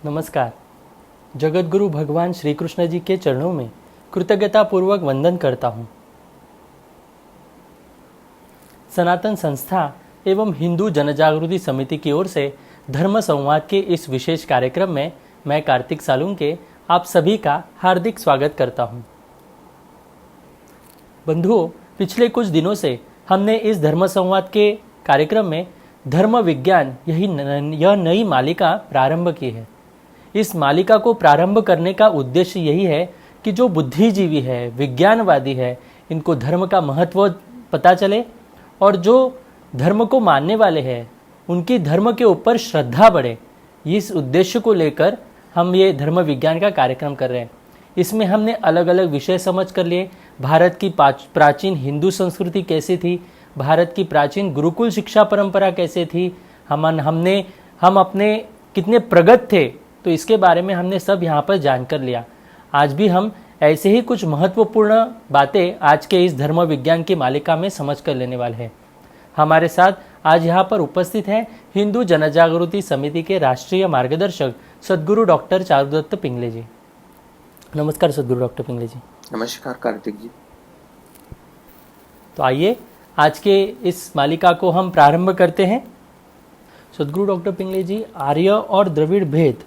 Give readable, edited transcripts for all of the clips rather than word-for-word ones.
नमस्कार। जगतगुरु भगवान श्री कृष्ण जी के चरणों में कृतज्ञतापूर्वक वंदन करता हूँ। सनातन संस्था एवं हिंदू जनजागृति समिति की ओर से धर्म संवाद के इस विशेष कार्यक्रम में मैं कार्तिक सालुंके आप सभी का हार्दिक स्वागत करता हूँ। बंधुओं, पिछले कुछ दिनों से हमने इस धर्म संवाद के कार्यक्रम में धर्म विज्ञान यह नई मालिका प्रारंभ की है। इस मालिका को प्रारंभ करने का उद्देश्य यही है कि जो बुद्धिजीवी है, विज्ञानवादी है, इनको धर्म का महत्व पता चले और जो धर्म को मानने वाले हैं उनकी धर्म के ऊपर श्रद्धा बढ़े। इस उद्देश्य को लेकर हम ये धर्म विज्ञान का कार्यक्रम कर रहे हैं। इसमें हमने अलग अलग विषय समझ कर लिए। भारत की प्राचीन हिंदू संस्कृति कैसी थी, भारत की प्राचीन गुरुकुल शिक्षा परंपरा कैसे थी, हम अपने कितने प्रगत थे, तो इसके बारे में हमने सब यहाँ पर जानकर लिया। आज भी हम ऐसे ही कुछ महत्वपूर्ण बातें आज के इस धर्म विज्ञान की मालिका में समझ कर लेने वाले हैं। हमारे साथ आज यहाँ पर उपस्थित हैं हिंदू जनजागृति समिति के राष्ट्रीय मार्गदर्शक सद्गुरु डॉक्टर चारुदत्त पिंगले जी। नमस्कार सद्गुरु डॉक्टर पिंगले जी। नमस्कार कार्तिक जी। तो आइए आज के इस मालिका को हम प्रारंभ करते हैं। सद्गुरु डॉक्टर पिंगले जी, आर्य और द्रविड़ भेद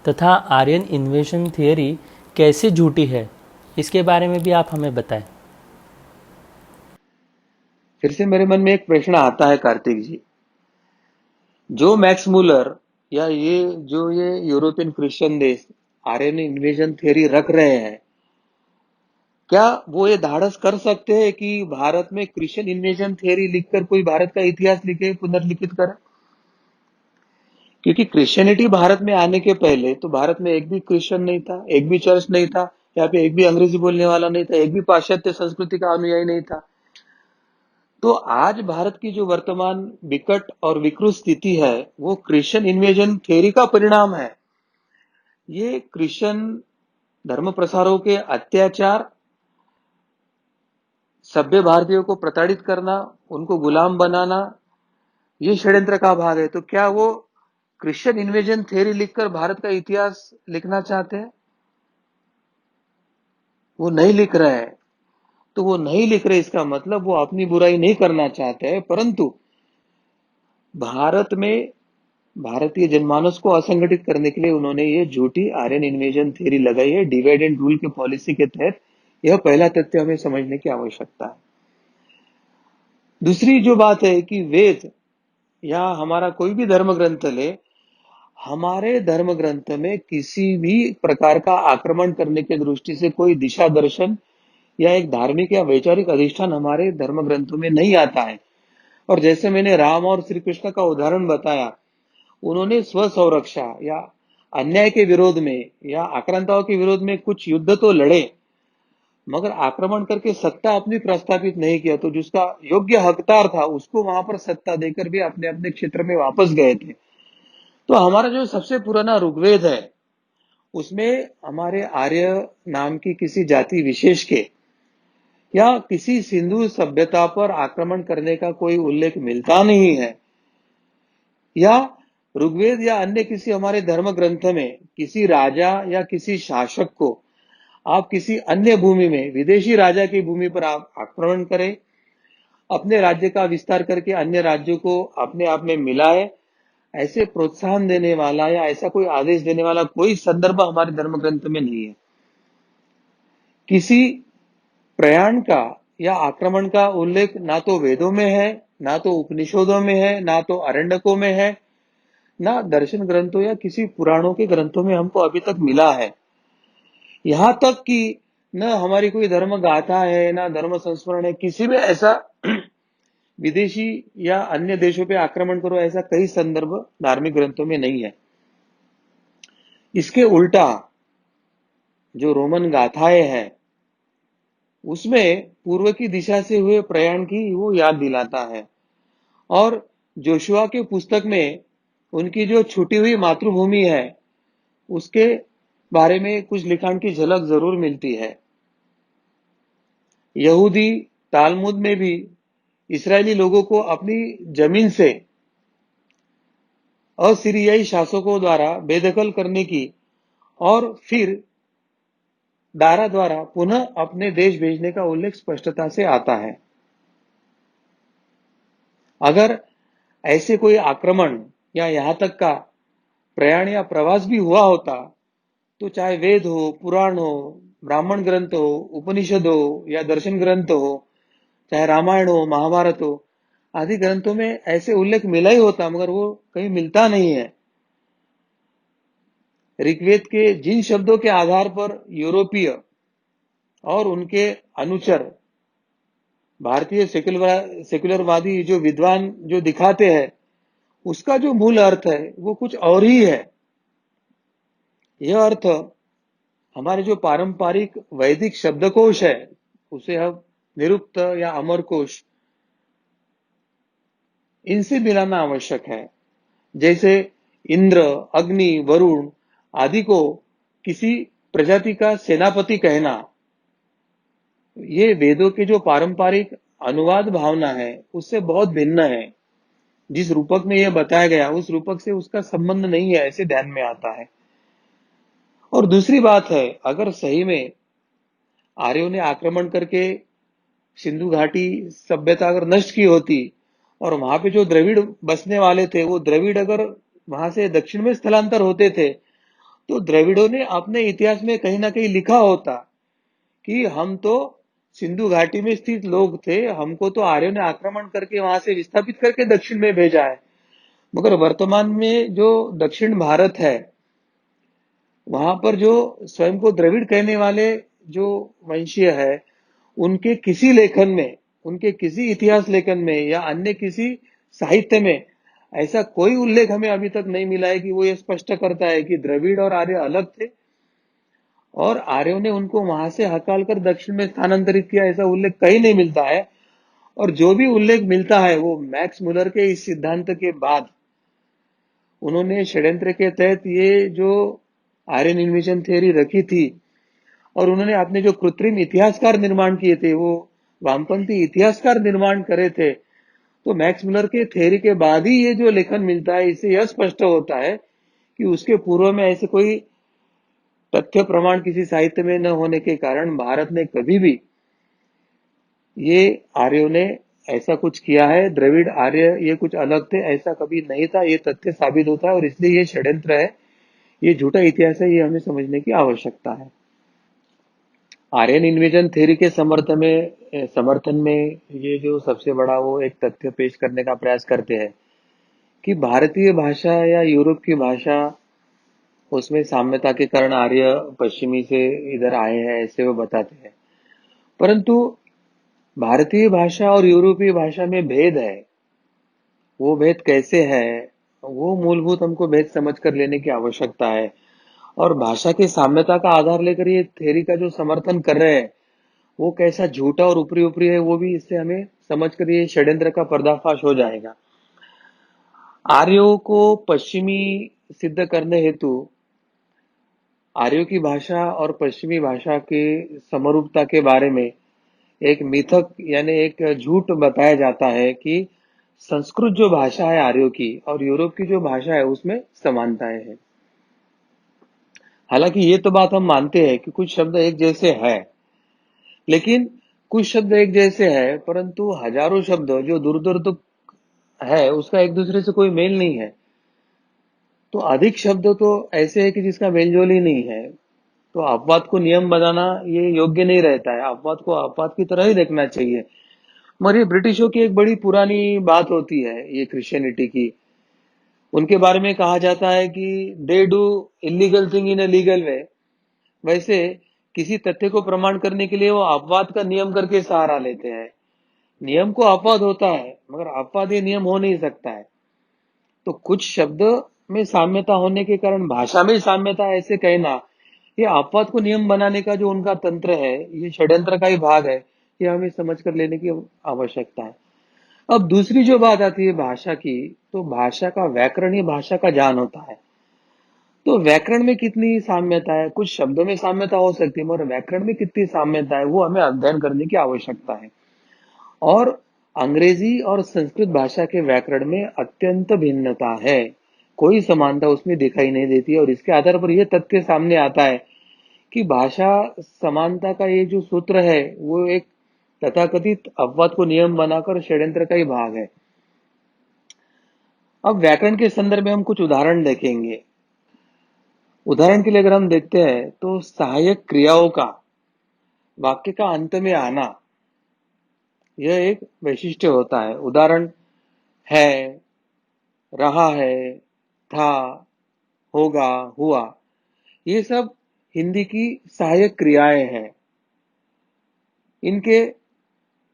तथा आर्यन इन्वेशन थियरी कैसे झूठी है, इसके बारे में भी आप हमें बताएं। फिर से मेरे मन में एक प्रश्न आता है कार्तिक जी, जो मैक्स मूलर या ये यूरोपियन क्रिश्चियन देश आर्यन इन्वेजन थियरी रख रहे हैं, क्या वो ये धाड़स कर सकते हैं कि भारत में क्रिश्चियन इन्वेजन थियरी लिखकर कोई भारत का इतिहास लिखे, पुनर्लिखित करे? क्योंकि क्रिश्चियनिटी भारत में आने के पहले तो भारत में एक भी क्रिश्चियन नहीं था, एक भी चर्च नहीं था, यहाँ पे एक भी अंग्रेजी बोलने वाला नहीं था, एक भी पाश्चात्य संस्कृति का अनुयायी नहीं था। तो आज भारत की जो वर्तमान विकट और विकृत स्थिति है वो क्रिश्चियन इन्वेजन थ्योरी का परिणाम है। ये क्रिश्चियन धर्म प्रसारों के अत्याचार, सभ्य भारतीयों को प्रताड़ित करना, उनको गुलाम बनाना, ये षड्यंत्र का भाग है। तो क्या वो क्रिश्चियन इन्वेजन थ्योरी लिखकर भारत का इतिहास लिखना चाहते हैं? वो नहीं लिख रहे हैं। तो वो नहीं लिख रहे, इसका मतलब वो अपनी बुराई नहीं करना चाहते हैं, परंतु भारत में भारतीय जनमानस को असंगठित करने के लिए उन्होंने ये झूठी आर्यन इन्वेजन थ्योरी लगाई है। डिवाइड एंड रूल के पॉलिसी के तहत यह पहला तथ्य हमें समझने की आवश्यकता है। दूसरी जो बात है कि वेद या हमारा कोई भी धर्म ग्रंथ ले, हमारे धर्म ग्रंथ में किसी भी प्रकार का आक्रमण करने की दृष्टि से कोई दिशा दर्शन या एक धार्मिक या वैचारिक अधिष्ठान हमारे धर्म ग्रंथों में नहीं आता है। और जैसे मैंने राम और श्री कृष्ण का उदाहरण बताया, उन्होंने स्व संरक्षा या अन्याय के विरोध में या आक्रांताओं के विरोध में कुछ युद्ध तो लड़े, मगर आक्रमण करके सत्ता अपनी प्रस्थापित नहीं किया। तो जिसका योग्य हकदार था उसको वहां पर सत्ता देकर भी अपने अपने क्षेत्र में वापस गए थे। तो हमारा जो सबसे पुराना ऋग्वेद है उसमें हमारे आर्य नाम की किसी जाति विशेष के या किसी सिंधु सभ्यता पर आक्रमण करने का कोई उल्लेख मिलता नहीं है। या ऋग्वेद या अन्य किसी हमारे धर्म ग्रंथ में किसी राजा या किसी शासक को आप किसी अन्य भूमि में, विदेशी राजा की भूमि पर आप आक्रमण करें, अपने राज्य का विस्तार करके अन्य राज्यों को अपने आप में मिलाए, ऐसे प्रोत्साहन देने वाला या ऐसा कोई आदेश देने वाला कोई संदर्भ हमारे धर्म ग्रंथ में नहीं है। किसी प्रयाण का या आक्रमण का उल्लेख ना तो वेदों में है, ना तो उपनिषदों में है, ना तो अरण्यकों में है, ना दर्शन ग्रंथों या किसी पुराणों के ग्रंथों में हमको अभी तक मिला है। यहां तक कि न हमारी कोई धर्म गाथा है, ना धर्म संस्मरण है, किसी में ऐसा विदेशी या अन्य देशों पे आक्रमण करो ऐसा कई संदर्भ धार्मिक ग्रंथों में नहीं है। इसके उल्टा जो रोमन गाथाएं हैं उसमें पूर्व की दिशा से हुए प्रयाण की वो याद दिलाता है। और जोशुआ के पुस्तक में उनकी जो छूटी हुई मातृभूमि है उसके बारे में कुछ लिखाण की झलक जरूर मिलती है। यहूदी तालमुद में भी इस्राएली लोगों को अपनी जमीन से असीरियाई शासकों द्वारा बेदखल करने की और फिर दारा द्वारा पुनः अपने देश भेजने का उल्लेख स्पष्टता से आता है। अगर ऐसे कोई आक्रमण या यहां तक का प्रयाण या प्रवास भी हुआ होता, तो चाहे वेद हो, पुराण हो, ब्राह्मण ग्रंथ हो, उपनिषद हो या दर्शन ग्रंथ हो, चाहे रामायण हो, महाभारत हो, आदि ग्रंथों में ऐसे उल्लेख मिला ही होता, मगर वो कहीं मिलता नहीं है। ऋग्वेद के जिन शब्दों के आधार पर यूरोपीय और उनके अनुचर भारतीय सेक्युलरवादी जो विद्वान जो दिखाते हैं, उसका जो मूल अर्थ है वो कुछ और ही है। यह अर्थ हमारे जो पारंपरिक वैदिक शब्दकोश है, उसे हम निरुक्त या अमरकोश, इनसे मिलाना आवश्यक है। जैसे इंद्र, अग्नि, वरुण आदि को किसी प्रजाति का सेनापति कहना, ये वेदों के जो पारंपरिक अनुवाद भावना है उससे बहुत भिन्न है। जिस रूपक में यह बताया गया उस रूपक से उसका संबंध नहीं है, ऐसे ध्यान में आता है। और दूसरी बात है, अगर सही में आर्यों ने आक्रमण करके सिंधु घाटी सभ्यता अगर नष्ट की होती और वहां पे जो द्रविड़ बसने वाले थे वो द्रविड़ अगर वहां से दक्षिण में स्थलांतर होते थे, तो द्रविड़ों ने अपने इतिहास में कहीं ना कहीं लिखा होता कि हम तो सिंधु घाटी में स्थित लोग थे, हमको तो आर्यों ने आक्रमण करके वहां से विस्थापित करके दक्षिण में भेजा है। मगर वर्तमान में जो दक्षिण भारत है, वहां पर जो स्वयं को द्रविड़ कहने वाले जो वंशीय है, उनके किसी लेखन में, उनके किसी इतिहास लेखन में या अन्य किसी साहित्य में ऐसा कोई उल्लेख हमें अभी तक नहीं मिला है कि वो ये स्पष्ट करता है कि द्रविड़ और आर्य अलग थे और आर्यों ने उनको वहां से हकाल कर दक्षिण में स्थानांतरित किया, ऐसा उल्लेख कहीं नहीं मिलता है। और जो भी उल्लेख मिलता है वो मैक्स मुलर के इस सिद्धांत के बाद उन्होंने षड्यंत्र के तहत ये जो आर्यन इन्वेजन थ्योरी रखी थी और उन्होंने अपने जो कृत्रिम इतिहासकार निर्माण किए थे, वो वामपंथी इतिहासकार निर्माण करे थे, तो मैक्स मुलर के थ्योरी के बाद ही ये जो लेखन मिलता है, इससे यह स्पष्ट होता है कि उसके पूर्व में ऐसे कोई तथ्य प्रमाण किसी साहित्य में न होने के कारण भारत ने कभी भी ये आर्यों ने ऐसा कुछ किया है, द्रविड़ आर्य ये कुछ अलग थे, ऐसा कभी नहीं था, ये तथ्य साबित होता है और इसलिए ये षड्यंत्र है, ये झूठा इतिहास है, ये हमें समझने की आवश्यकता है। आर्यन इन्वेजन थ्योरी के समर्थन में ये जो सबसे बड़ा वो एक तथ्य पेश करने का प्रयास करते हैं कि भारतीय भाषा या यूरोप की भाषा, उसमें साम्यता के कारण आर्य पश्चिमी से इधर आए हैं, ऐसे वो बताते हैं। परंतु भारतीय भाषा और यूरोपीय भाषा में भेद है। वो भेद कैसे है, वो मूलभूत हमको भेद समझ कर लेने की आवश्यकता है। और भाषा की साम्यता का आधार लेकर ये थ्योरी का जो समर्थन कर रहे हैं, वो कैसा झूठा और ऊपरी ऊपरी है, वो भी इससे हमें समझ कर ये षड्यंत्र का पर्दाफाश हो जाएगा। आर्यों को पश्चिमी सिद्ध करने हेतु आर्यों की भाषा और पश्चिमी भाषा के समरूपता के बारे में एक मिथक यानी एक झूठ बताया जाता है कि संस्कृत जो भाषा है आर्यों की और यूरोप की जो भाषा है उसमें समानताएं हैं। हालांकि ये तो बात हम मानते हैं कि कुछ शब्द एक जैसे हैं, लेकिन कुछ शब्द एक जैसे हैं परंतु हजारों शब्द जो दूर दूर तक है उसका एक दूसरे से कोई मेल नहीं है। तो अधिक शब्द तो ऐसे है कि जिसका मेलजोल ही नहीं है। तो अपवाद को नियम बनाना ये योग्य नहीं रहता है, अपवाद को अपवाद की तरह ही देखना चाहिए। मगर ये ब्रिटिशों की एक बड़ी पुरानी बात होती है, ये क्रिश्चियनिटी की। उनके बारे में कहा जाता है कि they do illegal thing in a legal way. वैसे किसी तथ्य को प्रमाण करने के लिए वो अपवाद का नियम करके सहारा लेते हैं। नियम को अपवाद होता है मगर अपवाद ये नियम हो नहीं सकता है। तो कुछ शब्द में साम्यता होने के कारण भाषा में साम्यता ऐसे कहना, ये अपवाद को नियम बनाने का जो उनका तंत्र है, ये षड्यंत्र का ही भाग है। ये हमें समझ कर लेने की आवश्यकता है। अब दूसरी जो बात आती है भाषा की, तो भाषा का व्याकरण ही भाषा का ज्ञान होता है। तो व्याकरण में कितनी साम्यता है, कुछ शब्दों में साम्यता हो सकती है मगर व्याकरण में कितनी साम्यता है वो हमें अध्ययन करने की आवश्यकता है। और अंग्रेजी और संस्कृत भाषा के व्याकरण में अत्यंत भिन्नता है। कोई समानता उसमें दिखाई नहीं देती है। और इसके आधार पर यह तथ्य सामने आता है कि भाषा समानता का ये जो सूत्र है वो एक तथाकथित अपवाद को नियम बनाकर षड्यंत्र का ही भाग है। अब व्याकरण के संदर्भ में हम कुछ उदाहरण देखेंगे। उदाहरण के लिए अगर हम देखते हैं तो सहायक क्रियाओं का वाक्य का अंत में आना यह एक वैशिष्ट्य होता है। उदाहरण है, रहा है, था, होगा, हुआ, ये सब हिंदी की सहायक क्रियाएं हैं। इनके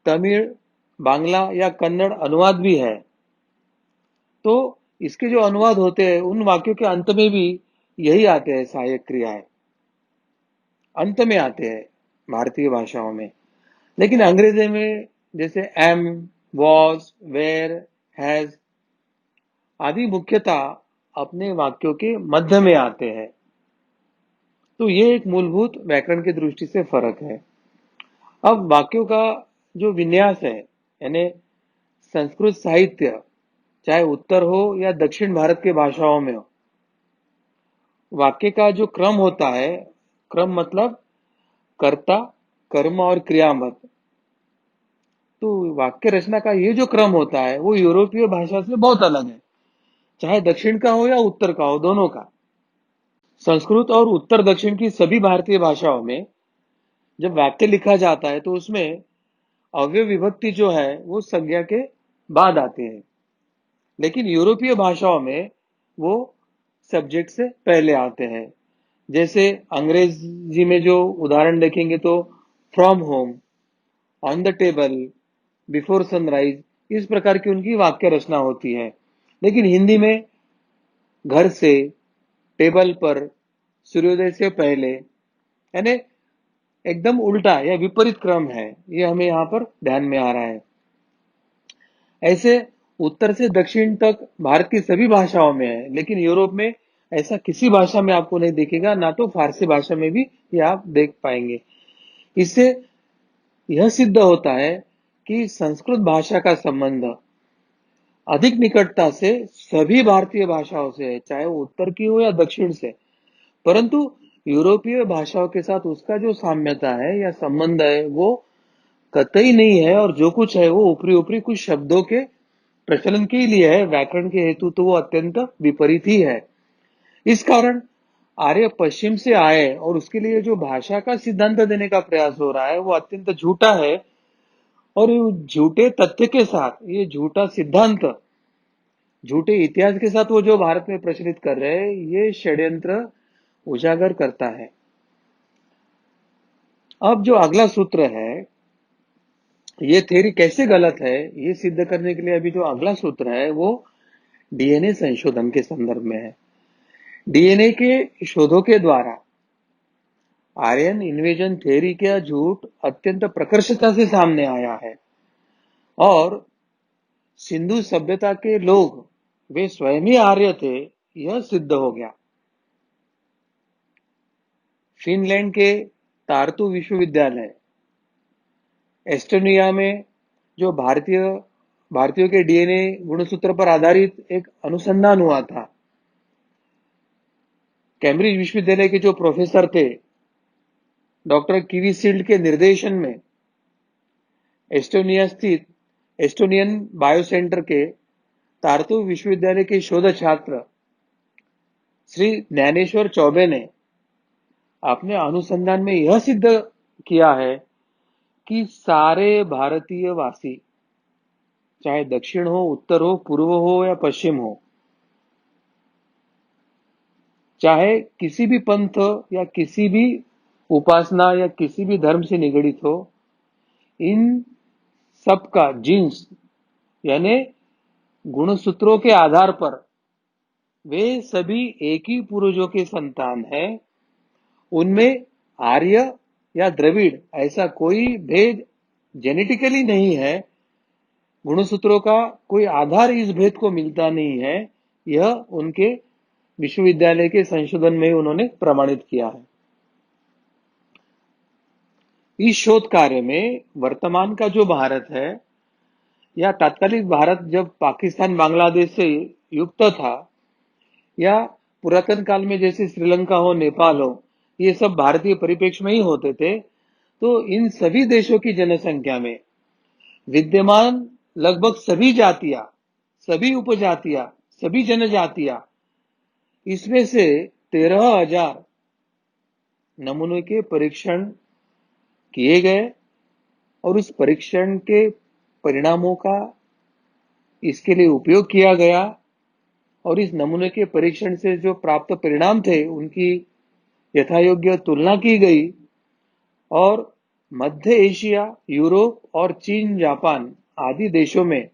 तमिल, बांग्ला या कन्नड़ अनुवाद भी है। तो इसके जो अनुवाद होते हैं उन वाक्यों के अंत में भी यही आते हैं, सहायक क्रियाएं अंत में आते हैं भारतीय भाषाओं में। लेकिन अंग्रेजी में जैसे एम, वॉज, वेयर, हैज आदि मुख्यतः अपने वाक्यों के मध्य में आते हैं। तो ये एक मूलभूत व्याकरण की दृष्टि से फर्क है। अब वाक्यों का जो विन्यास है, यानी संस्कृत साहित्य चाहे उत्तर हो या दक्षिण भारत के भाषाओं में हो, वाक्य का जो क्रम होता है, क्रम मतलब कर्ता, कर्म और क्रियापद, तो वाक्य रचना का ये जो क्रम होता है वो यूरोपीय भाषा से बहुत अलग है, चाहे दक्षिण का हो या उत्तर का हो, दोनों का। संस्कृत और उत्तर दक्षिण की सभी भारतीय भाषाओं में जब वाक्य लिखा जाता है तो उसमें अव्यय विभक्ति जो है वो संज्ञा के बाद आती है। लेकिन यूरोपीय भाषाओं में वो सब्जेक्ट से पहले आते हैं। जैसे अंग्रेजी में जो उदाहरण देखेंगे तो from home, on the table, before sunrise, इस प्रकार की उनकी वाक्य रचना होती है। लेकिन हिंदी में घर से, टेबल पर, सूर्योदय से पहले, यानी एकदम उल्टा या विपरीत क्रम है। ये हमें यहाँ पर ध्यान में आ रहा है। ऐसे उत्तर से दक्षिण तक भारत की सभी भाषाओं में है, लेकिन यूरोप में ऐसा किसी भाषा में आपको नहीं दिखेगा, ना तो फारसी भाषा में भी ये आप देख पाएंगे। इससे यह सिद्ध होता है कि संस्कृत भाषा का संबंध अधिक निकटता से सभी भारतीय भाषाओं से है, चाहे वो उत्तर की हो या दक्षिण से। परंतु यूरोपीय भाषाओं के साथ उसका जो साम्यता है या संबंध है वो कतई नहीं है, और जो कुछ है वो ऊपरी ऊपरी कुछ शब्दों के प्रचलन के लिए है। व्याकरण के हेतु तो वो अत्यंत विपरीत ही है। इस कारण आर्य पश्चिम से आए और उसके लिए जो भाषा का सिद्धांत देने का प्रयास हो रहा है वो अत्यंत झूठा है। और ये झूठे तथ्य के साथ ये झूठा सिद्धांत, झूठे इतिहास के साथ वो जो भारत में प्रचलित कर रहे हैं, ये षड्यंत्र उजागर करता है। अब जो अगला सूत्र है, ये थ्योरी कैसे गलत है ये सिद्ध करने के लिए अभी जो अगला सूत्र है वो डीएनए संशोधन के संदर्भ में है। डीएनए के शोधों के द्वारा आर्यन इन्वेजन थ्योरी का झूठ अत्यंत प्रकर्षता से सामने आया है, और सिंधु सभ्यता के लोग वे स्वयं ही आर्य थे यह सिद्ध हो गया। फिनलैंड के तार्तु विश्वविद्यालय, एस्टोनिया में जो भारतीयों के डीएनए गुणसूत्र पर आधारित एक अनुसंधान हुआ था, कैम्ब्रिज विश्वविद्यालय के जो प्रोफेसर थे डॉक्टर कीवीसील्ड के निर्देशन में एस्टोनिया स्थित एस्टोनियन बायोसेंटर के तार्तु विश्वविद्यालय के शोध छात्र श्री ज्ञानेश्वर चौबे ने अपने अनुसंधान में यह सिद्ध किया है कि सारे भारतीय वासी, चाहे दक्षिण हो, उत्तर हो, पूर्व हो या पश्चिम हो, चाहे किसी भी पंथ या किसी भी उपासना या किसी भी धर्म से निगड़ित हो, इन सबका जीन्स यानी गुणसूत्रों के आधार पर वे सभी एक ही पूर्वजों के संतान हैं। उनमें आर्य या द्रविड़ ऐसा कोई भेद जेनेटिकली नहीं है। गुणसूत्रों का कोई आधार इस भेद को मिलता नहीं है। यह उनके विश्वविद्यालय के संशोधन में उन्होंने प्रमाणित किया है। इस शोध कार्य में वर्तमान का जो भारत है या तात्कालिक भारत जब पाकिस्तान बांग्लादेश से युक्त था, या पुरातन काल में जैसे श्रीलंका हो, नेपाल हो, ये सब भारतीय परिप्रेक्ष्य में ही होते थे। तो इन सभी देशों की जनसंख्या में विद्यमान लगभग सभी जातियां, सभी उपजातियां, सभी जनजातियां, इसमें से 13,000 नमूनों के परीक्षण किए गए और उस परीक्षण के परिणामों का इसके लिए उपयोग किया गया और इस नमूने के परीक्षण से जो प्राप्त परिणाम थे उनकी यथायोग्य तुलना की गई और मध्य एशिया, यूरोप और चीन, जापान आदि देशों में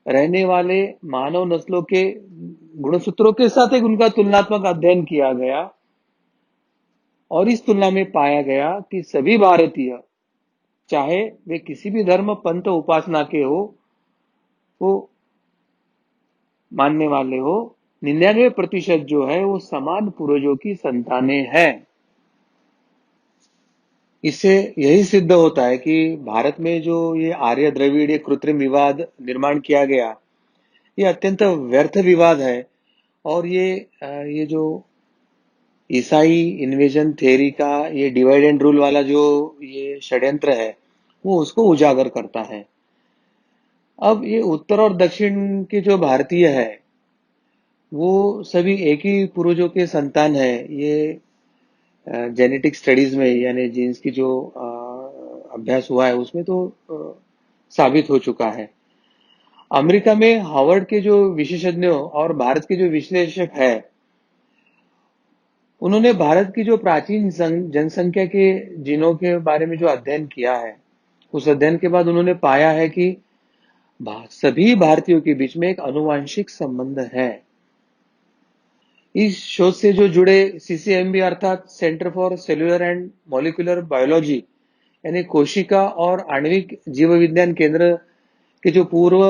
रहने वाले मानव नस्लों के गुणसूत्रों के साथ एक उनका तुलनात्मक अध्ययन किया गया और इस तुलना में पाया गया कि सभी भारतीय, चाहे वे किसी भी धर्म, पंथ, उपासना के वो मानने वाले हो, 99% जो है वो समान पूर्वजों की संतानें हैं। इससे यही सिद्ध होता है कि भारत में जो ये आर्य द्रविड़ कृत्रिम विवाद निर्माण किया गया, ये अत्यंत व्यर्थ विवाद है और ये जो ईसाई इन्वेजन थ्योरी का ये डिवाइड एंड रूल वाला जो ये षड्यंत्र है, वो उसको उजागर करता है। अब ये उत्तर और दक्षिण के जो भारतीय है, वो सभी एक ही पूर्वजों के संतान है। ये जेनेटिक स्टडीज में, यानी जीन्स की जो अभ्यास हुआ है उसमें तो साबित हो चुका है। अमेरिका में हार्वर्ड के जो विशेषज्ञों और भारत के जो विश्लेषक है, उन्होंने भारत की जो प्राचीन जनसंख्या के जीनों के बारे में जो अध्ययन किया है, उस अध्ययन के बाद उन्होंने पाया है कि सभी भारतीयों के बीच में एक आनुवंशिक संबंध है। इस शोध से जो जुड़े सीसीएमबी अर्थात centre for cellular and molecular biology, यानी कोशिका और आणविक जीव विज्ञान केंद्र के जो पूर्व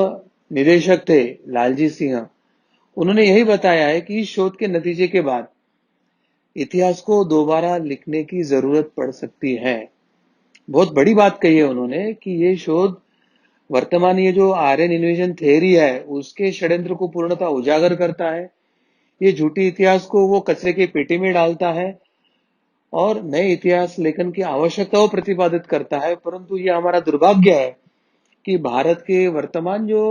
निदेशक थे लालजी सिंह, उन्होंने यही बताया है कि इस शोध के नतीजे के बाद इतिहास को दोबारा लिखने की जरूरत पड़ सकती है। बहुत बड़ी बात कही है उन्होंने कि ये शोध वर्तमान ये जो आर्यन इन्वेजन थ्योरी है उसके षड्यंत्र को पूर्णतः उजागर करता है। ये झूठी इतिहास को वो कचरे की पेटी में डालता है और नए इतिहास लेखन की आवश्यकता को प्रतिपादित करता है। परंतु ये हमारा दुर्भाग्य है कि भारत के वर्तमान जो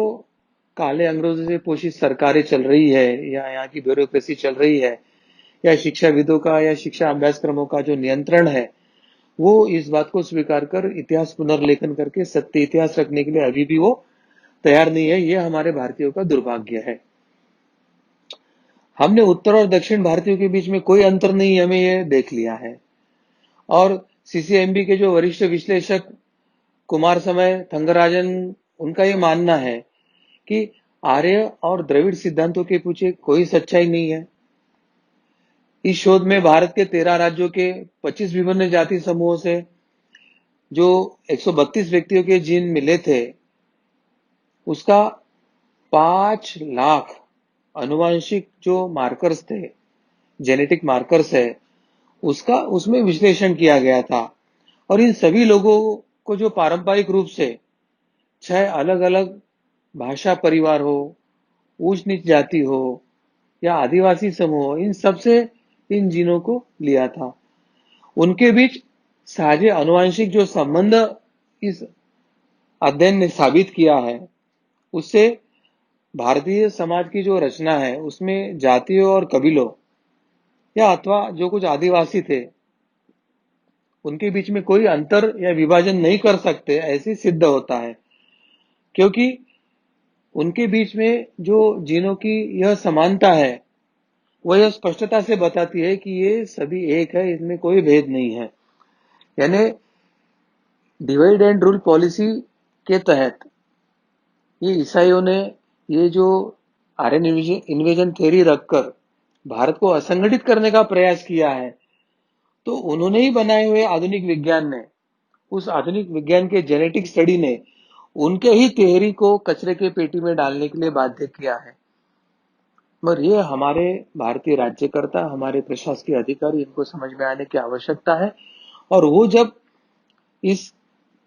काले अंग्रेजों से पोषित सरकारें चल रही है या यहाँ की ब्यूरोक्रेसी चल रही है या शिक्षाविदों का या शिक्षा अभ्यासक्रमों का जो नियंत्रण है, वो इस बात को स्वीकार कर इतिहास पुनर्लेखन करके सत्य इतिहास रखने के लिए अभी भी वो तैयार नहीं है। ये हमारे भारतीयों का दुर्भाग्य है। हमने उत्तर और दक्षिण भारतीयों के बीच में कोई अंतर नहीं, हमें ये देख लिया है। और सीसीएमबी के जो वरिष्ठ विश्लेषक कुमार समय थंगराजन, उनका ये मानना है कि आर्य और द्रविड़ सिद्धांतों के पीछे कोई सच्चाई नहीं है। इस शोध में भारत के 13 राज्यों के 25 विभिन्न जाति समूहों से जो 132 व्यक्तियों के जीन मिले थे, उसका 5 लाख आनुवंशिक जो मार्कर्स थे, जेनेटिक मार्कर्स है, उसका उसमें विश्लेषण किया गया था। और इन सभी लोगों को जो पारंपरिक रूप से 6 अलग अलग भाषा परिवार हो, ऊंच नीच जाति हो या आदिवासी समूह हो, इन सबसे इन जीनों को लिया था। उनके बीच साझे आनुवंशिक जो संबंध इस अध्ययन ने साबित किया है, उससे भारतीय समाज की जो रचना है उसमें जातियों और कबीलों या अथवा जो कुछ आदिवासी थे उनके बीच में कोई अंतर या विभाजन नहीं कर सकते, ऐसे सिद्ध होता है। क्योंकि उनके बीच में जो जीनों की यह समानता है वह यह स्पष्टता से बताती है कि ये सभी एक है, इनमें कोई भेद नहीं है। यानी डिवाइड एंड रूल पॉलिसी के तहत ये ईसाइयों ने ये जो आर्यन इन्वेजन थ्योरी रखकर भारत को असंगठित करने का प्रयास किया है, तो उन्होंने ही बनाए हुए आधुनिक विज्ञान ने, उस आधुनिक विज्ञान के जेनेटिक स्टडी ने उनके ही थ्योरी को कचरे के पेटी में डालने के लिए बाध्य किया है। मगर ये हमारे भारतीय राज्यकर्ता, हमारे प्रशासकीय अधिकारी, इनको समझ में आने की आवश्यकता है। और वो जब इस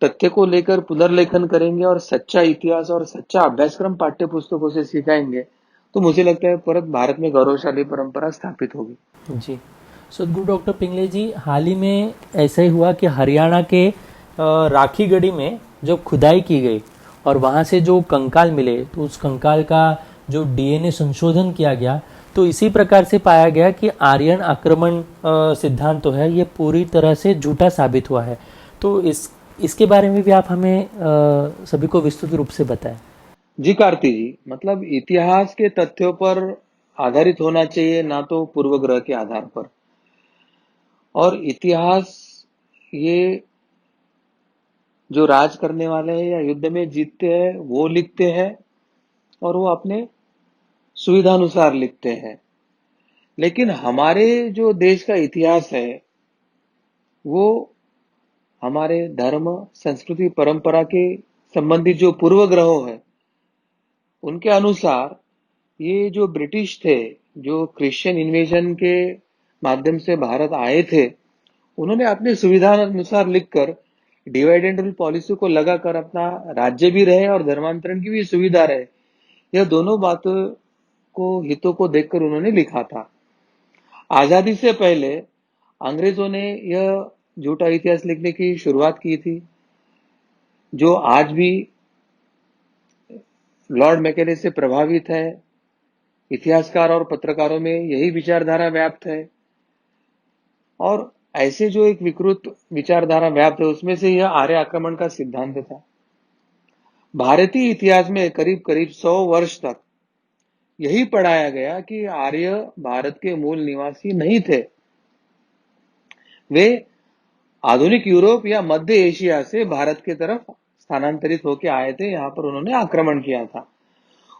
तथ्य को लेकर पुनर्लेखन करेंगे और सच्चा इतिहास और सच्चा अभ्यासक्रम पाठ्य पुस्तकों से सिखाएंगे, तो मुझे लगता है परत भारत में गौरवशाली परंपरा स्थापित होगी। जी। सदगुरु डॉक्टर पिंगले जी, हाल ही में ऐसा ही हुआ कि हरियाणा के राखीगढ़ी में जो खुदाई की गई और वहाँ से जो कंकाल मिले, तो उस कंकाल का जो डीएनए संशोधन किया गया, तो इसी प्रकार से पाया गया कि आर्यन आक्रमण सिद्धांत तो है, ये पूरी तरह से झूठा साबित हुआ है। तो इसके बारे में भी आप हमें सभी को विस्तृत रूप से बताएं। जी कार्ति जी, मतलब इतिहास के तथ्यों पर आधारित होना चाहिए, ना तो पूर्वग्रह के आधार पर। और इतिहास ये जो राज करने वाले हैं या युद्ध में जीतते हैं वो लिखते हैं, और वो अपने सुविधानुसार लिखते हैं। लेकिन हमारे जो देश का इतिहास है वो हमारे धर्म, संस्कृति, परंपरा के संबंधित जो पूर्वग्रहों है उनके अनुसार ये जो ब्रिटिश थे, जो क्रिश्चियन इन्वेजन के माध्यम से भारत आए थे, उन्होंने अपने सुविधा अनुसार लिखकर डिवाइड एंड रूल पॉलिसी को लगाकर अपना राज्य भी रहे और धर्मांतरण की भी सुविधा रहे, यह दोनों बातों को हितों को देखकर उन्होंने लिखा था। आजादी से पहले अंग्रेजों ने यह झूठा इतिहास लिखने की शुरुआत की थी, जो आज भी लॉर्ड मैकेले से प्रभावित है। इतिहासकार और पत्रकारों में यही विचारधारा व्याप्त है, और ऐसे जो एक विकृत विचारधारा व्याप्त है उसमें से यह आर्य आक्रमण का सिद्धांत था। भारतीय इतिहास में करीब करीब 100 वर्ष तक यही पढ़ाया गया कि आर्य भारत के मूल निवासी नहीं थे, वे आधुनिक यूरोप या मध्य एशिया से भारत की तरफ स्थानांतरित होकर आए थे। यहाँ पर उन्होंने आक्रमण किया था।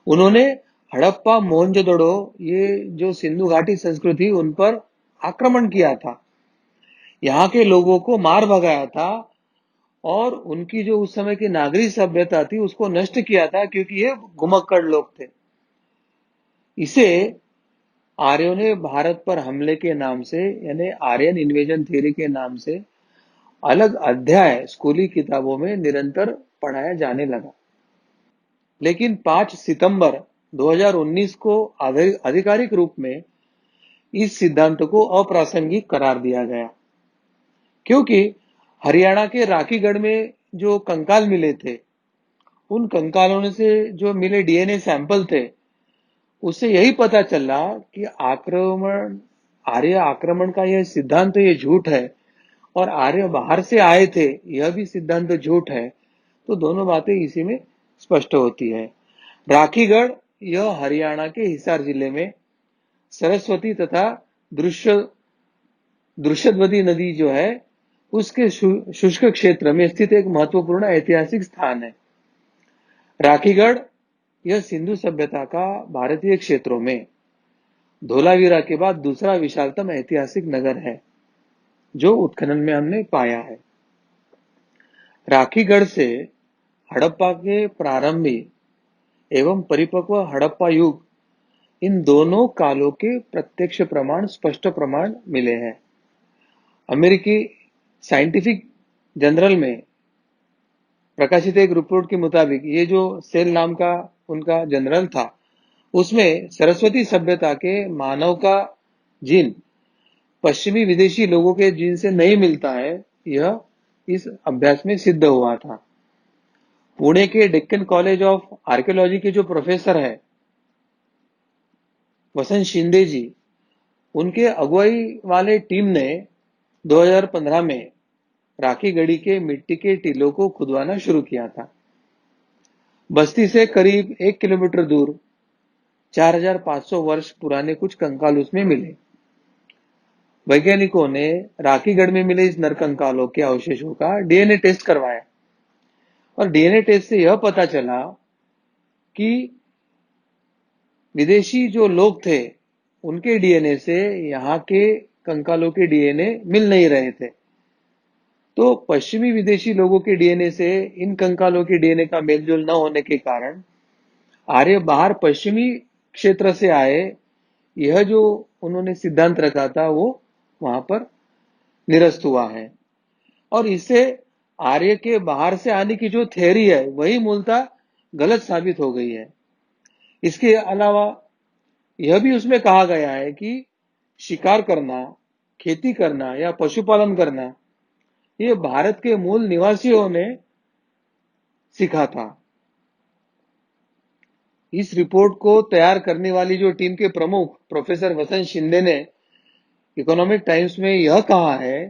उन्होंने हड़प्पा, मोहनजोदड़ो, ये जो सिंधु घाटी संस्कृति, उन पर आक्रमण किया था, यहाँ के लोगों को मार भगाया था, और उनकी जो उस समय की नागरिक सभ्यता थी उसको नष्ट किया था, क्योंकि ये घुमक्कड़ लोग थे। इसे आर्यों ने भारत पर हमले के नाम से, यानी आर्यन इन्वेजन थ्योरी के नाम से, अलग अध्याय स्कूली किताबों में निरंतर पढ़ाया जाने लगा। लेकिन 5 सितंबर 2019 को आधिकारिक रूप में इस सिद्धांत को अप्रासंगिक करार दिया गया, क्योंकि हरियाणा के राखीगढ़ में जो कंकाल मिले थे, उन कंकालों से जो मिले डीएनए सैंपल थे, उससे यही पता चला कि आर्य आक्रमण का यह सिद्धांत ये झूठ है, और आर्य बाहर से आए थे यह भी सिद्धांत झूठ है। तो दोनों बातें इसी में स्पष्ट होती है। राखीगढ़ यह हरियाणा के हिसार जिले में सरस्वती तथा दृश्यद्वती नदी जो है उसके शुष्क क्षेत्र में स्थित एक महत्वपूर्ण ऐतिहासिक स्थान है। राखीगढ़ यह सिंधु सभ्यता का भारतीय क्षेत्रों में धोलावीरा के बाद दूसरा विशालतम ऐतिहासिक नगर है, जो उत्खनन में हमने पाया है। राखीगढ़ से हड़प्पा के प्रारंभी एवं परिपक्व हड़प्पा युग, इन दोनों कालों के प्रत्यक्ष प्रमाण, स्पष्ट प्रमाण मिले हैं। अमेरिकी साइंटिफिक जर्नल में प्रकाशित एक रिपोर्ट के मुताबिक ये जो सेल नाम का उनका जर्नल था, उसमें सरस्वती सभ्यता के मानव का जीन पश्चिमी विदेशी लोगों के जीन से नहीं मिलता है, यह इस अभ्यास में सिद्ध हुआ था। पुणे के डेक्कन कॉलेज ऑफ आर्कियोलॉजी के जो प्रोफेसर है वसंत शिंदे जी, उनके अगुवाई वाले टीम ने 2015 में राखीगढ़ी के मिट्टी के टीलों को खुदवाना शुरू किया था। बस्ती से करीब 1 किलोमीटर दूर 4500 वर्ष पुराने कुछ कंकाल उसमें मिले। वैज्ञानिकों ने राखीगढ़ में मिले इस नरकंकालों के अवशेषों का डीएनए टेस्ट करवाया, और डीएनए टेस्ट से यह पता चला कि विदेशी जो लोग थे उनके डीएनए से यहाँ के कंकालों के डीएनए मिल नहीं रहे थे। तो पश्चिमी विदेशी लोगों के डीएनए से इन कंकालों के डीएनए का मेलजोल न होने के कारण आर्य बाहर पश्चिमी क्षेत्र से आए, यह जो उन्होंने सिद्धांत रखा था वो वहां पर निरस्त हुआ है। और इससे आर्य के बाहर से आने की जो थ्योरी है वही मूलतः गलत साबित हो गई है। इसके अलावा यह भी उसमें कहा गया है कि शिकार करना, खेती करना या पशुपालन करना ये भारत के मूल निवासियों ने सीखा था। इस रिपोर्ट को तैयार करने वाली जो टीम के प्रमुख प्रोफेसर वसंत शिंदे ने इकोनॉमिक टाइम्स में यह कहा है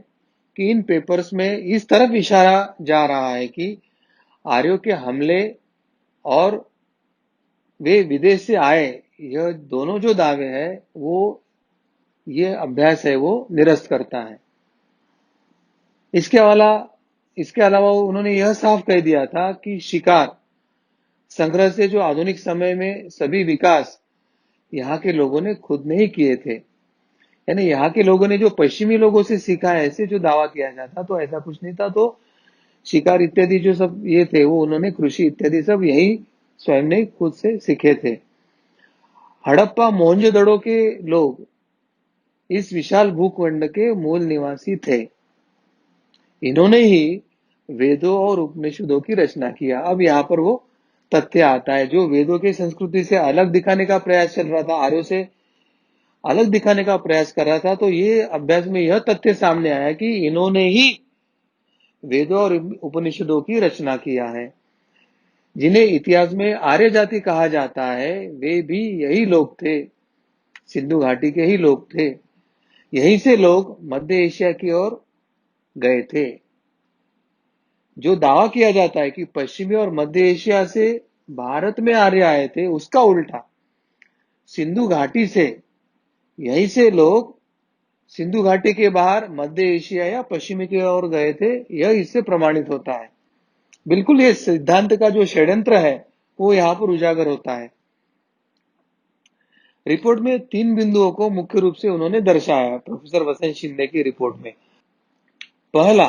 कि इन पेपर्स में इस तरफ इशारा जा रहा है कि आर्यों के हमले और वे विदेश से आए, यह दोनों जो दावे हैं वो ये अभ्यास है वो निरस्त करता है। इसके अलावा उन्होंने यह साफ कह दिया था कि शिकार संग्रह से जो आधुनिक समय में सभी विकास यहाँ के लोगों ने खुद नहीं किए थे। यानी यहाँ के लोगों ने जो पश्चिमी लोगों से सीखा है ऐसे जो दावा किया जाता तो ऐसा कुछ नहीं था। तो शिकार इत्यादि जो सब ये थे वो उन्होंने कृषि इत्यादि सब यही स्वयं ने खुद से सीखे थे। हड़प्पा मोहनजोदड़ो के लोग इस विशाल भूखंड के मूल निवासी थे। इन्होंने ही वेदों और उपनिषदों की रचना किया। अब यहाँ पर वो तथ्य आता है जो वेदों की संस्कृति से अलग दिखाने का प्रयास चल रहा था, आर्यों से अलग दिखाने का प्रयास कर रहा था। तो ये अभ्यास में यह तथ्य सामने आया कि इन्होंने ही वेदों और उपनिषदों की रचना किया है। जिन्हें इतिहास में आर्य जाति कहा जाता है वे भी यही लोग थे, सिंधु घाटी के ही लोग थे। यहीं से लोग मध्य एशिया की ओर गए थे। जो दावा किया जाता है कि पश्चिमी और मध्य एशिया से भारत में आर्य आए थे, उसका उल्टा सिंधु घाटी से, यहीं से लोग सिंधु घाटी के बाहर मध्य एशिया या पश्चिमी की ओर गए थे, यह इससे प्रमाणित होता है। बिल्कुल ये सिद्धांत का जो षड्यंत्र है वो यहां पर उजागर होता है। रिपोर्ट में 3 बिंदुओं को मुख्य रूप से उन्होंने दर्शाया प्रोफेसर वसंत शिंदे की रिपोर्ट में। पहला,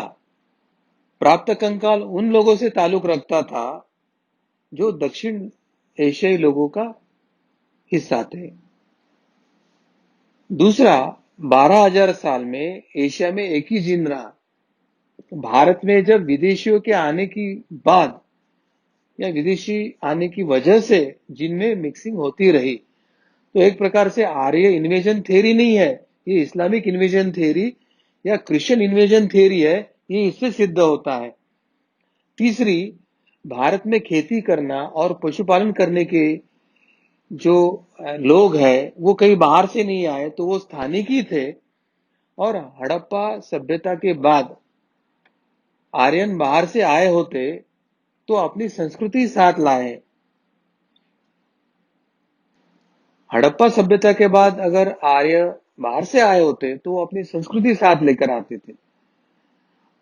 प्राप्त कंकाल उन लोगों से ताल्लुक रखता था जो दक्षिण एशियाई लोगों का हिस्सा थे। दूसरा, 12,000 साल में एशिया में एक ही जीन रहा। भारत में जब विदेशियों के आने की बाद या विदेशी आने की वजह से जिनमें मिक्सिंग होती रही, तो एक प्रकार से आर्य इन्वेजन थ्योरी नहीं है, ये इस्लामिक इन्वेजन थ्योरी या क्रिश्चियन इन्वेजन थ्योरी है, ये इससे सिद्ध होता है। तीसरी, भारत में खेती करना और पशुपालन करने के जो लोग हैं वो कहीं बाहर से नहीं आए, तो वो स्थानिक ही थे। और हड़प्पा सभ्यता के बाद आर्यन बाहर से आए होते तो अपनी संस्कृति साथ लाए। हड़प्पा सभ्यता के बाद अगर आर्य बाहर से आए होते तो वो अपनी संस्कृति साथ लेकर आते थे।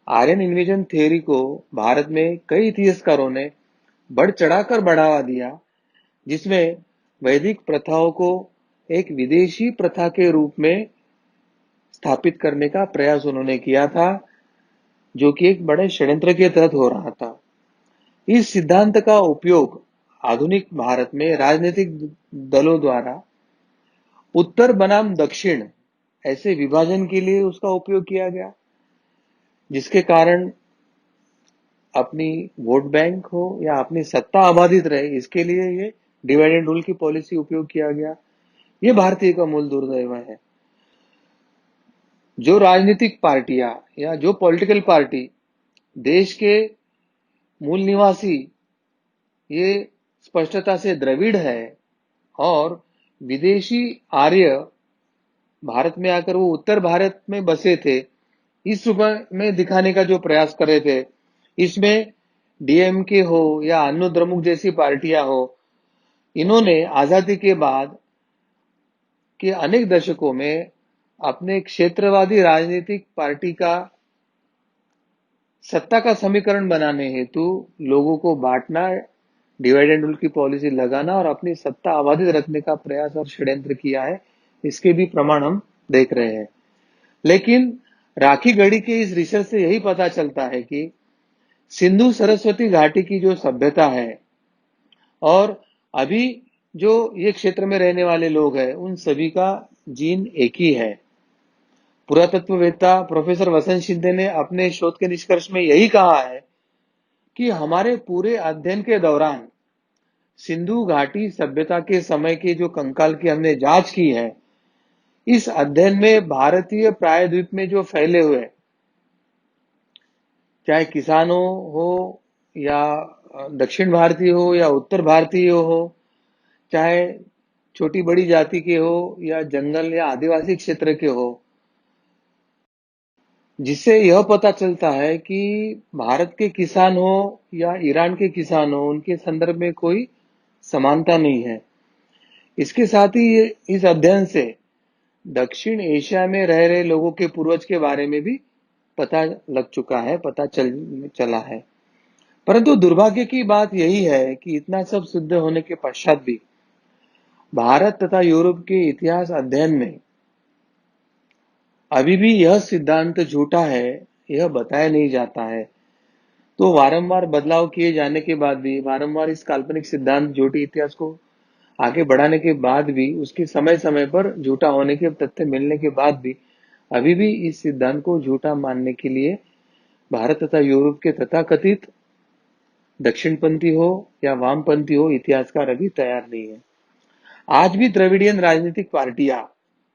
आर्यन इन्वेजन थ्योरी को भारत में कई इतिहासकारों ने बढ़ चढ़ाकर बढ़ावा दिया, जिसमें वैदिक प्रथाओं को एक विदेशी प्रथा के रूप में स्थापित करने का प्रयास उन्होंने किया था, जो कि एक बड़े षड्यंत्र के तहत हो रहा था। इस सिद्धांत का उपयोग आधुनिक भारत में राजनीतिक दलों द्वारा उत्तर बनाम दक्षिण ऐसे विभाजन के लिए उसका उपयोग किया गया, जिसके कारण अपनी वोट बैंक हो या अपनी सत्ता आबादित रहे, इसके लिए ये डिवाइड एंड रूल की पॉलिसी उपयोग किया गया। ये भारतीय का मूल दुर्दैव है। जो राजनीतिक पार्टियां या जो पॉलिटिकल पार्टी देश के मूल निवासी ये स्पष्टता से द्रविड़ है और विदेशी आर्य भारत में आकर वो उत्तर भारत में बसे थे, इस रूप में दिखाने का जो प्रयास कर रहे थे, इसमें डीएमके हो या अन्य द्रमुक जैसी पार्टियां हो, इन्होंने आजादी के बाद के अनेक दशकों में अपने क्षेत्रवादी राजनीतिक पार्टी का सत्ता का समीकरण बनाने हेतु लोगों को बांटना, डिवाइड एंड रूल की पॉलिसी लगाना और अपनी सत्ता आबादित रखने का प्रयास और षड्यंत्र किया है। इसके भी प्रमाण हम देख रहे हैं। लेकिन राखी गढ़ी के इस रिसर्च से यही पता चलता है कि सिंधु सरस्वती घाटी की जो सभ्यता है और अभी जो ये क्षेत्र में रहने वाले लोग हैं उन सभी का जीन एक ही है। पुरातत्ववेत्ता प्रोफेसर वसंत शिंदे ने अपने शोध के निष्कर्ष में यही कहा है कि हमारे पूरे अध्ययन के दौरान सिंधु घाटी सभ्यता के समय के जो कंकाल की हमने जांच की है, इस अध्ययन में भारतीय प्रायद्वीप में जो फैले हुए, चाहे किसानों हो या दक्षिण भारतीय हो या उत्तर भारतीय हो, चाहे छोटी बड़ी जाति के हो या जंगल या आदिवासी क्षेत्र के हो, जिससे यह पता चलता है कि भारत के किसान हो या ईरान के किसान हो, उनके संदर्भ में कोई समानता नहीं है। इसके साथ ही इस अध्ययन से दक्षिण एशिया में रह रहे लोगों के पूर्वज के बारे में भी पता लग चुका है, चला है। परंतु दुर्भाग्य की बात यही है कि इतना सब सिद्ध होने के पश्चात भी भारत तथा यूरोप के इतिहास अध्ययन में अभी भी यह सिद्धांत झूठा है, यह बताया नहीं जाता है। तो वारंवार बदलाव किए जाने के बाद भी, वारंवार इस काल्पनिक सिद्धांत झूठी इतिहास को आगे बढ़ाने के बाद भी, उसके समय समय पर झूठा होने के तथ्य मिलने के बाद भी अभी भी इस सिद्धांत को झूठा मानने के लिए भारत तथा यूरोप के तथाकथित दक्षिणपंथी हो या वामपंथी हो, इतिहासकार अभी तैयार नहीं है। आज भी द्रविडियन राजनीतिक पार्टियां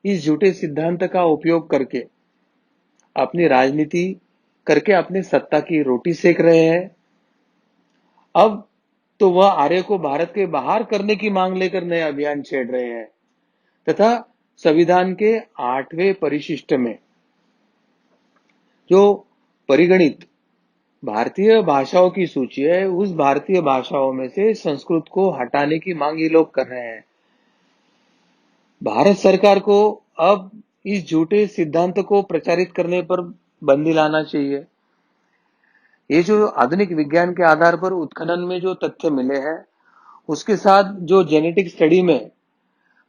इस झूठे सिद्धांत का उपयोग करके अपनी राजनीति करके अपने सत्ता की रोटी सेक रहे हैं। अब तो वह आर्य को भारत के बाहर करने की मांग लेकर नए अभियान छेड़ रहे हैं तथा संविधान के 8वें परिशिष्ट में जो परिगणित भारतीय भाषाओं की सूची है, उस भारतीय भाषाओं में से संस्कृत को हटाने की मांग ये लोग कर रहे हैं। भारत सरकार को अब इस झूठे सिद्धांत को प्रचारित करने पर बंदी लाना चाहिए। ये जो आधुनिक विज्ञान के आधार पर उत्खनन में जो तथ्य मिले हैं, उसके साथ जो जेनेटिक स्टडी में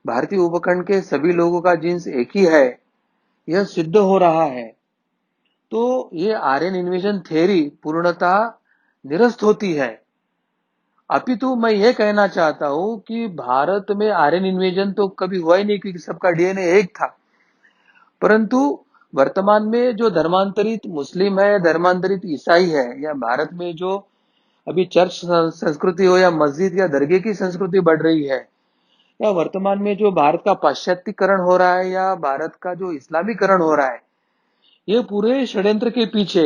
भारतीय उपखंड के सभी लोगों का जीन्स एक ही है, यह सिद्ध हो रहा है, तो ये आर्यन इन्वेजन थ्योरी पूर्णतः निरस्त होती है। अपितु मैं यह कहना चाहता हूं कि भारत में आर्यन इन्वेजन तो कभी हुआ ही नहीं, क्योंकि सबका डीएनए एक था। परंतु वर्तमान में जो धर्मांतरित मुस्लिम है, धर्मांतरित ईसाई है, या भारत में जो अभी चर्च संस्कृति हो या मस्जिद या दरगाह की संस्कृति बढ़ रही है, या वर्तमान में जो भारत का पाश्चात्यकरण हो रहा है या भारत का जो इस्लामीकरण हो रहा है, ये पूरे षड्यंत्र के पीछे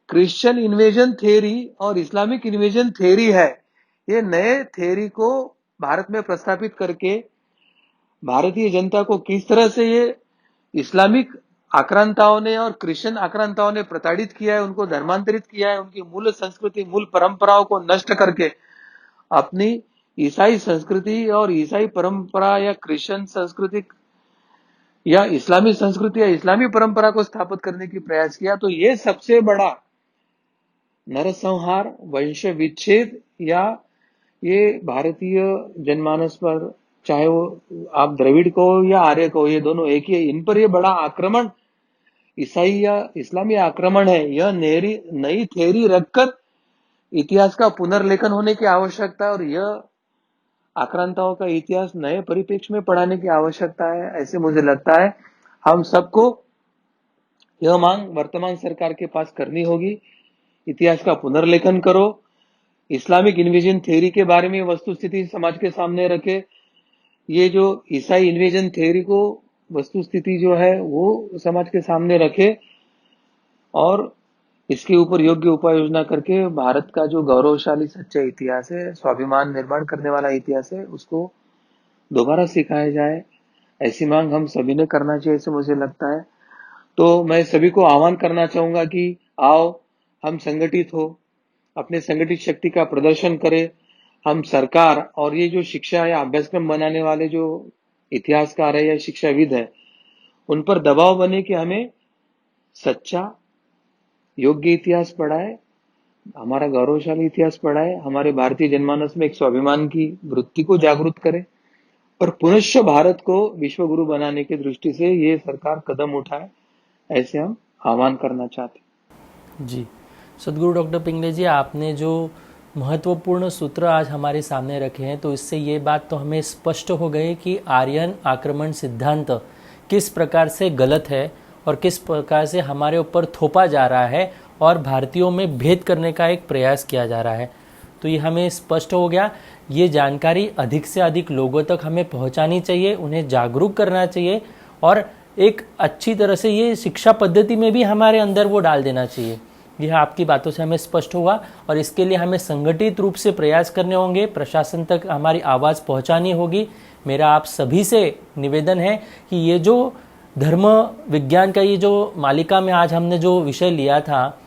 क्रिश्चियन इन्वेजन थ्योरी और इस्लामिक इन्वेजन थ्योरी है। ये नए थ्योरी को भारत में प्रस्थापित करके भारतीय जनता को किस तरह से ये इस्लामिक आक्रांताओं ने और क्रिश्चियन आक्रांताओं ने प्रताड़ित किया है, उनको धर्मांतरित किया है, उनकी मूल संस्कृति, मूल परंपराओं को नष्ट करके अपनी ईसाई संस्कृति और ईसाई परंपरा या क्रिश्चियन संस्कृति या इस्लामी संस्कृति या इस्लामी परंपरा को स्थापित करने की प्रयास किया। तो ये सबसे बड़ा नरसंहार, वंश विच्छेद, या ये भारतीय जनमानस पर, चाहे वो आप द्रविड़ को या आर्य को, ये दोनों एक ही है, इन पर ये बड़ा आक्रमण, ईसाई या इस्लामी आक्रमण है। यह नई थ्योरी रखकर इतिहास का पुनर्लेखन होने की आवश्यकता है और यह आक्रांताओं का इतिहास नए परिप्रेक्ष्य में पढ़ाने की आवश्यकता है, ऐसे मुझे लगता है। हम सबको यह मांग वर्तमान सरकार के पास करनी होगी, इतिहास का पुनर्लेखन करो, इस्लामिक इन्वेजन थ्योरी के बारे में वस्तुस्थिति समाज के सामने रखे, ये जो ईसाई इन्वेजन थ्योरी को वस्तुस्थिति जो है वो समाज के सामने रखे और इसके ऊपर योग्य उपाय योजना करके भारत का जो गौरवशाली सच्चा इतिहास है, स्वाभिमान निर्माण करने वाला इतिहास है, उसको दोबारा सिखाया जाए। ऐसी मांग हम सभी ने करना चाहिए, ऐसे मुझे लगता है। तो मैं सभी को आह्वान करना चाहूंगा कि आओ हम संगठित हो, अपने संगठित शक्ति का प्रदर्शन करें। हम सरकार और ये जो शिक्षा या अभ्यासक्रम बनाने वाले जो इतिहासकार है या शिक्षाविद है, उन पर दबाव बने कि हमें सच्चा योग्य इतिहास पढ़ाए, हमारा गौरवशाली इतिहास पढ़ाए, हमारे भारतीय जनमानस में एक स्वाभिमान की वृत्ति को जागृत करे और पुनश्च भारत को विश्व गुरु बनाने की दृष्टि से ये सरकार कदम उठाए, ऐसे हम आह्वान करना चाहते हैं। जी, सदगुरु डॉक्टर पिंगले जी, आपने जो महत्वपूर्ण सूत्र आज हमारे सामने रखे हैं, तो इससे ये बात तो हमें स्पष्ट हो गई कि आर्यन आक्रमण सिद्धांत किस प्रकार से गलत है और किस प्रकार से हमारे ऊपर थोपा जा रहा है और भारतीयों में भेद करने का एक प्रयास किया जा रहा है। तो ये हमें स्पष्ट हो गया। ये जानकारी अधिक से अधिक लोगों तक हमें पहुंचानी चाहिए, उन्हें जागरूक करना चाहिए और एक अच्छी तरह से ये शिक्षा पद्धति में भी हमारे अंदर वो डाल देना चाहिए। यह आपकी बातों से हमें स्पष्ट हुआ और इसके लिए हमें संगठित रूप से प्रयास करने होंगे, प्रशासन तक हमारी आवाज़ पहुंचानी होगी। मेरा आप सभी से निवेदन है कि ये जो धर्म विज्ञान का ये जो मालिका में आज हमने जो विषय लिया था,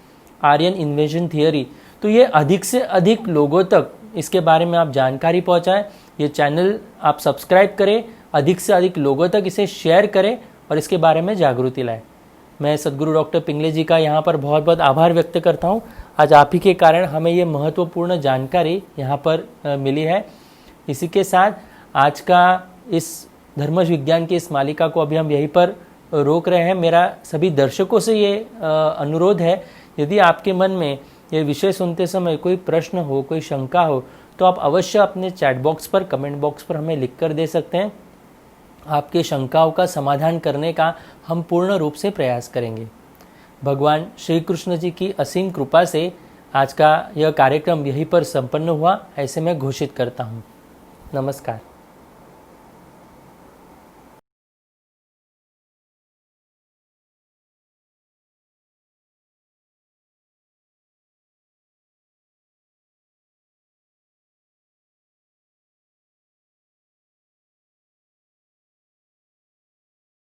आर्यन इन्वेजन थियोरी, तो ये अधिक से अधिक लोगों तक इसके बारे में आप जानकारी पहुंचाएं। ये चैनल आप सब्सक्राइब करें, अधिक से अधिक लोगों तक इसे शेयर करें और इसके बारे में जागृति लाएं। मैं सद्गुरु डॉक्टर पिंगले जी का यहाँ पर बहुत बहुत आभार व्यक्त करता हूँ। आज आप ही के कारण हमें ये महत्वपूर्ण जानकारी यहाँ पर मिली है। इसी के साथ आज का इस धर्म विज्ञान की इस मालिका को अभी हम यहीं पर रोक रहे हैं। मेरा सभी दर्शकों से ये अनुरोध है, यदि आपके मन में ये विषय सुनते समय कोई प्रश्न हो, कोई शंका हो, तो आप अवश्य अपने चैट बॉक्स पर, कमेंट बॉक्स पर हमें लिख कर दे सकते हैं। आपके शंकाओं का समाधान करने का हम पूर्ण रूप से प्रयास करेंगे। भगवान श्री कृष्ण जी की असीम कृपा से आज का यह कार्यक्रम यहीं पर संपन्न हुआ, ऐसे मैं घोषित करता हूँ। नमस्कार।